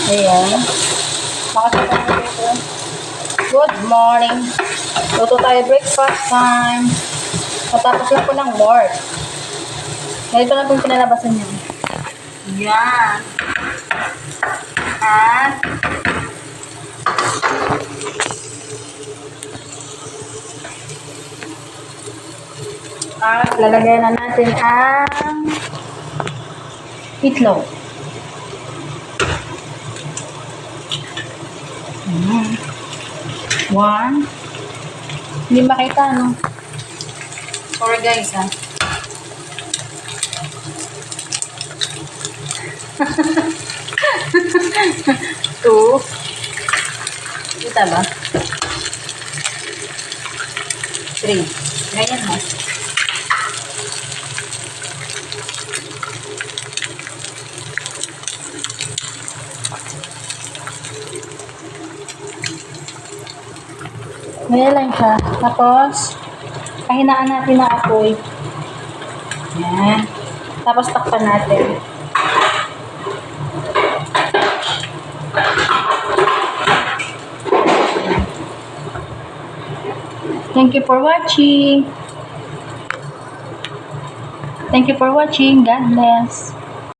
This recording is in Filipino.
Ayan. Makasama ko dito. Good morning. Luto tayo breakfast time. Matapos lang po ng work. Ganito na po yung pinalabasan niya. Yan. At lalagyan na natin ang itlog. One. Hindi makita, no? Sorry guys, ha? Two. Kita ba? Three. Ganyan mo. Ganyan lang siya. Tapos, pahinaan natin ang apoy. Yan. Tapos, takpan natin. Thank you for watching. Thank you for watching. God bless.